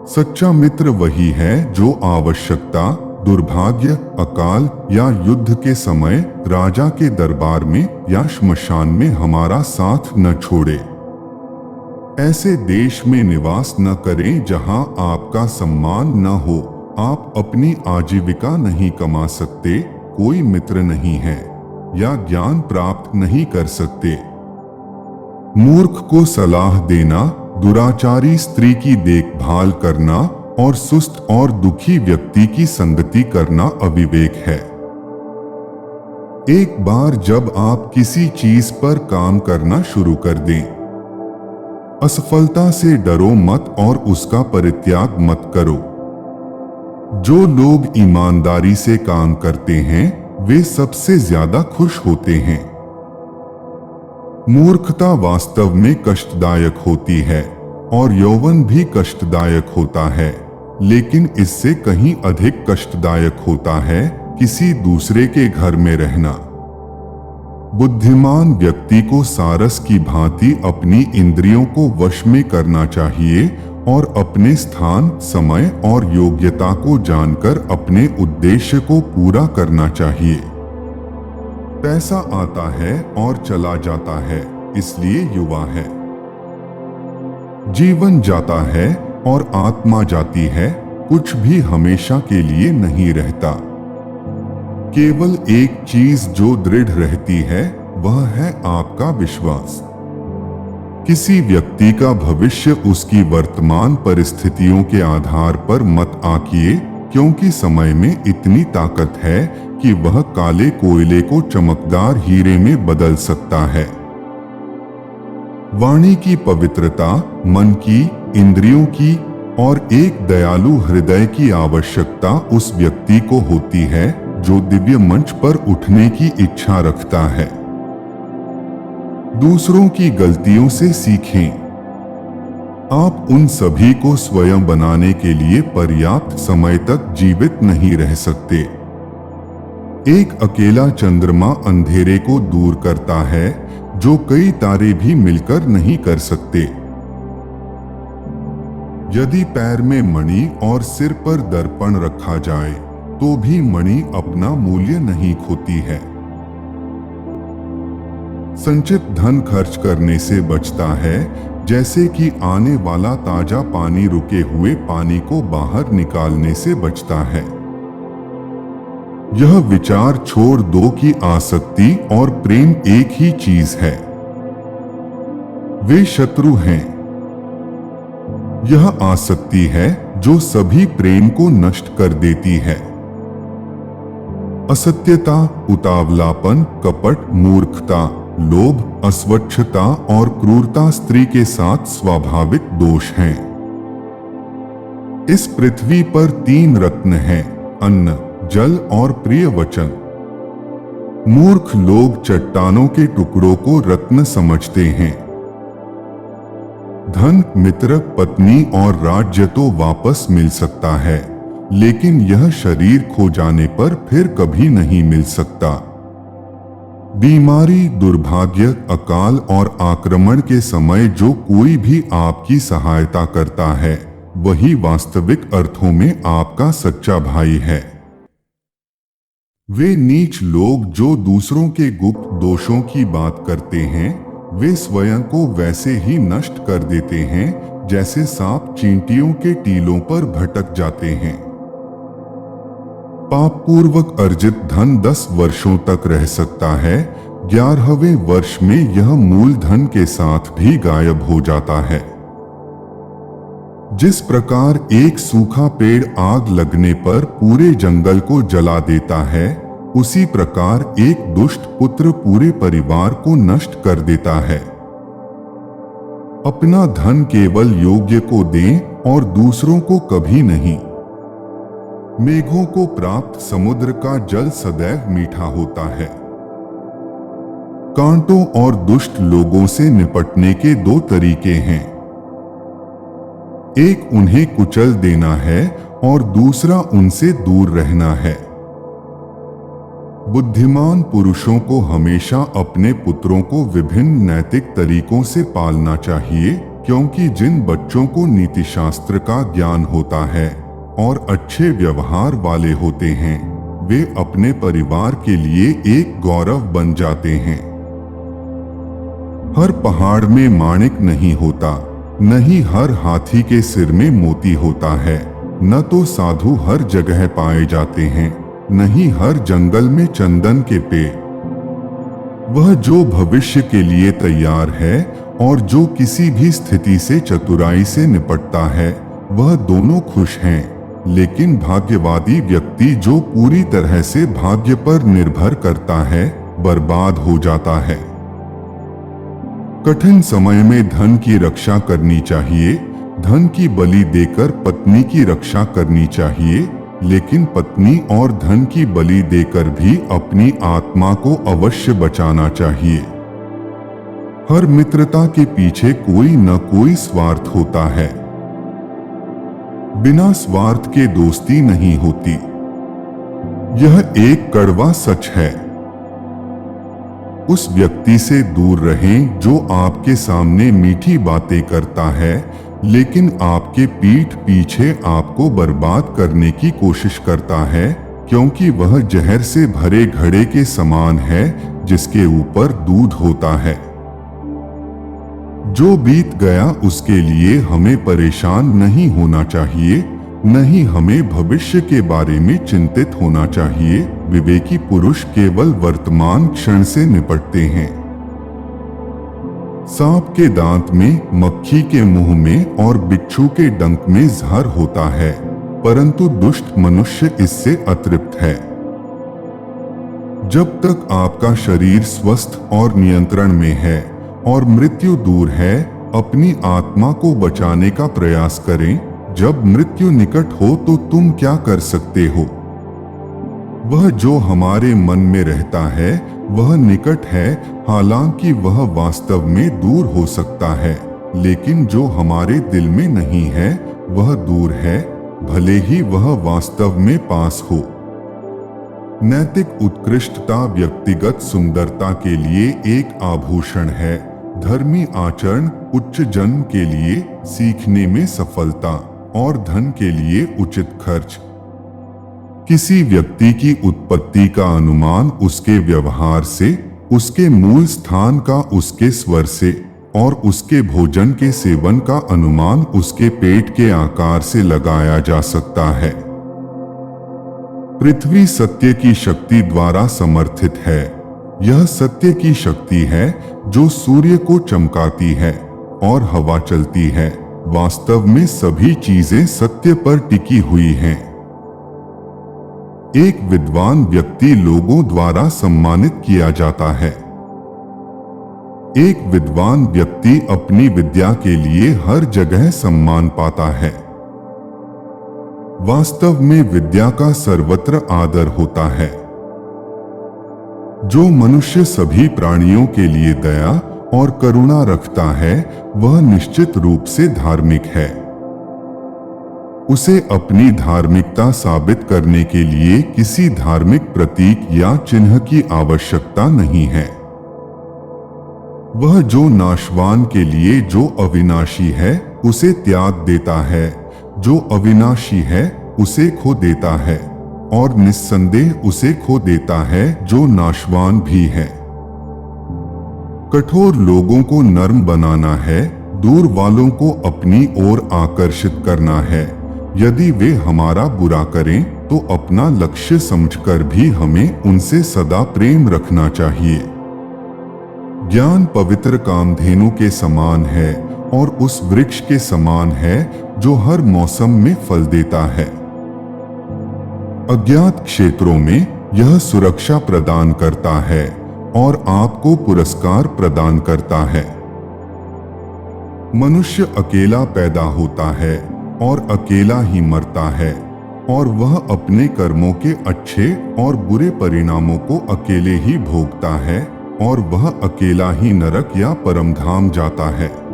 सच्चा मित्र वही है जो आवश्यकता, दुर्भाग्य, अकाल या युद्ध के समय राजा के दरबार में या श्मशान में हमारा साथ न छोड़े। ऐसे देश में निवास न करें जहां आपका सम्मान न हो। आप अपनी आजीविका नहीं कमा सकते, कोई मित्र नहीं है या ज्ञान प्राप्त नहीं कर सकते। मूर्ख को सलाह देना, दुराचारी स्त्री की देखभाल करना और सुस्त और दुखी व्यक्ति की संगति करना अविवेक है। एक बार जब आप किसी चीज पर काम करना शुरू कर दें, असफलता से डरो मत और उसका परित्याग मत करो। जो लोग ईमानदारी से काम करते हैं वे सबसे ज्यादा खुश होते हैं। मूर्खता वास्तव में कष्टदायक होती है और यौवन भी कष्टदायक होता है, लेकिन इससे कहीं अधिक कष्टदायक होता है किसी दूसरे के घर में रहना। बुद्धिमान व्यक्ति को सारस की भांति अपनी इंद्रियों को वश में करना चाहिए और अपने स्थान, समय और योग्यता को जानकर अपने उद्देश्य को पूरा करना चाहिए। पैसा आता है और चला जाता है, इसलिए युवा है। जीवन जाता है और आत्मा जाती है, कुछ भी हमेशा के लिए नहीं रहता। केवल एक चीज जो दृढ़ रहती है वह है आपका विश्वास। किसी व्यक्ति का भविष्य उसकी वर्तमान परिस्थितियों के आधार पर मत आंकिए, क्योंकि समय में इतनी ताकत है कि वह काले कोयले को चमकदार हीरे में बदल सकता है। वाणी की पवित्रता, मन की, इंद्रियों की और एक दयालु हृदय की आवश्यकता उस व्यक्ति को होती है जो दिव्य मंच पर उठने की इच्छा रखता है। दूसरों की गलतियों से सीखें। आप उन सभी को स्वयं बनाने के लिए पर्याप्त समय तक जीवित नहीं रह सकते। एक अकेला चंद्रमा अंधेरे को दूर करता है जो कई तारे भी मिलकर नहीं कर सकते। यदि पैर में मणि और सिर पर दर्पण रखा जाए तो भी मणि अपना मूल्य नहीं खोती है। संचित धन खर्च करने से बचता है, जैसे कि आने वाला ताजा पानी रुके हुए पानी को बाहर निकालने से बचता है। यह विचार छोड़ दो कि आसक्ति और प्रेम एक ही चीज है। वे शत्रु हैं। यह आसक्ति है जो सभी प्रेम को नष्ट कर देती है। असत्यता, उतावलापन, कपट, मूर्खता, लोभ, अस्वच्छता और क्रूरता स्त्री के साथ स्वाभाविक दोष हैं। इस पृथ्वी पर 3 रत्न हैं: अन्न, जल और प्रिय वचन। मूर्ख लोग चट्टानों के टुकड़ों को रत्न समझते हैं। धन, मित्र, पत्नी और राज्य तो वापस मिल सकता है, लेकिन यह शरीर खो जाने पर फिर कभी नहीं मिल सकता। बीमारी, दुर्भाग्य, अकाल और आक्रमण के समय जो कोई भी आपकी सहायता करता है वही वास्तविक अर्थों में आपका सच्चा भाई है। वे नीच लोग जो दूसरों के गुप्त दोषों की बात करते हैं, वे स्वयं को वैसे ही नष्ट कर देते हैं जैसे सांप चींटियों के टीलों पर भटक जाते हैं। पापपूर्वक अर्जित धन 10 वर्षों तक रह सकता है, 11वें वर्ष में यह मूलधन के साथ भी गायब हो जाता है। जिस प्रकार एक सूखा पेड़ आग लगने पर पूरे जंगल को जला देता है, उसी प्रकार एक दुष्ट पुत्र पूरे परिवार को नष्ट कर देता है। अपना धन केवल योग्य को दें और दूसरों को कभी नहीं। मेघों को प्राप्त समुद्र का जल सदैव मीठा होता है। कांटों और दुष्ट लोगों से निपटने के 2 तरीके हैं। एक उन्हें कुचल देना है और दूसरा उनसे दूर रहना है। बुद्धिमान पुरुषों को हमेशा अपने पुत्रों को विभिन्न नैतिक तरीकों से पालना चाहिए, क्योंकि जिन बच्चों को नीतिशास्त्र का ज्ञान होता है और अच्छे व्यवहार वाले होते हैं, वे अपने परिवार के लिए एक गौरव बन जाते हैं। हर पहाड़ में माणिक नहीं होता, न ही हर हाथी के सिर में मोती होता है, न तो साधु हर जगह पाए जाते हैं, न ही हर जंगल में चंदन के पेड़। वह जो भविष्य के लिए तैयार है और जो किसी भी स्थिति से चतुराई से निपटता है, वह दोनों खुश हैं। लेकिन भाग्यवादी व्यक्ति जो पूरी तरह से भाग्य पर निर्भर करता है, बर्बाद हो जाता है। कठिन समय में धन की रक्षा करनी चाहिए, धन की बलि देकर पत्नी की रक्षा करनी चाहिए, लेकिन पत्नी और धन की बलि देकर भी अपनी आत्मा को अवश्य बचाना चाहिए। हर मित्रता के पीछे कोई न कोई स्वार्थ होता है। बिना स्वार्थ के दोस्ती नहीं होती। यह एक कड़वा सच है। उस व्यक्ति से दूर रहें जो आपके सामने मीठी बातें करता है, लेकिन आपके पीठ पीछे आपको बर्बाद करने की कोशिश करता है, क्योंकि वह जहर से भरे घड़े के समान है जिसके ऊपर दूध होता है। जो बीत गया उसके लिए हमें परेशान नहीं होना चाहिए, न ही हमें भविष्य के बारे में चिंतित होना चाहिए। विवेकी पुरुष केवल वर्तमान क्षण से निपटते हैं। सांप के दांत में, मक्खी के मुंह में और बिच्छू के डंक में जहर होता है, परंतु दुष्ट मनुष्य इससे अतृप्त है। जब तक आपका शरीर स्वस्थ और नियंत्रण में है और मृत्यु दूर है, अपनी आत्मा को बचाने का प्रयास करें। जब मृत्यु निकट हो तो तुम क्या कर सकते हो? वह जो हमारे मन में रहता है वह निकट है, हालांकि वह वास्तव में दूर हो सकता है, लेकिन जो हमारे दिल में नहीं है वह दूर है, भले ही वह वास्तव में पास हो। नैतिक उत्कृष्टता व्यक्तिगत सुंदरता के लिए एक आभूषण है। धर्मी आचरण उच्च जन्म के लिए, सीखने में सफलता और धन के लिए उचित खर्च। किसी व्यक्ति की उत्पत्ति का अनुमान उसके व्यवहार से, उसके मूल स्थान का उसके स्वर से और उसके भोजन के सेवन का अनुमान उसके पेट के आकार से लगाया जा सकता है। पृथ्वी सत्य की शक्ति द्वारा समर्थित है। यह सत्य की शक्ति है जो सूर्य को चमकाती है और हवा चलती है। वास्तव में सभी चीजें सत्य पर टिकी हुई हैं। एक विद्वान व्यक्ति लोगों द्वारा सम्मानित किया जाता है। एक विद्वान व्यक्ति अपनी विद्या के लिए हर जगह सम्मान पाता है। वास्तव में विद्या का सर्वत्र आदर होता है। जो मनुष्य सभी प्राणियों के लिए दया और करुणा रखता है वह निश्चित रूप से धार्मिक है। उसे अपनी धार्मिकता साबित करने के लिए किसी धार्मिक प्रतीक या चिन्ह की आवश्यकता नहीं है। वह जो नाशवान के लिए जो अविनाशी है उसे त्याग देता है, जो अविनाशी है उसे खो देता है और निस्संदेह उसे खो देता है जो नाशवान भी है। कठोर लोगों को नर्म बनाना है, दूर वालों को अपनी ओर आकर्षित करना है। यदि वे हमारा बुरा करें तो अपना लक्ष्य समझकर भी हमें उनसे सदा प्रेम रखना चाहिए। ज्ञान पवित्र कामधेनु के समान है और उस वृक्ष के समान है जो हर मौसम में फल देता है। अज्ञात क्षेत्रों में यह सुरक्षा प्रदान करता है और आपको पुरस्कार प्रदान करता है। मनुष्य अकेला पैदा होता है और अकेला ही मरता है और वह अपने कर्मों के अच्छे और बुरे परिणामों को अकेले ही भोगता है और वह अकेला ही नरक या परमधाम जाता है।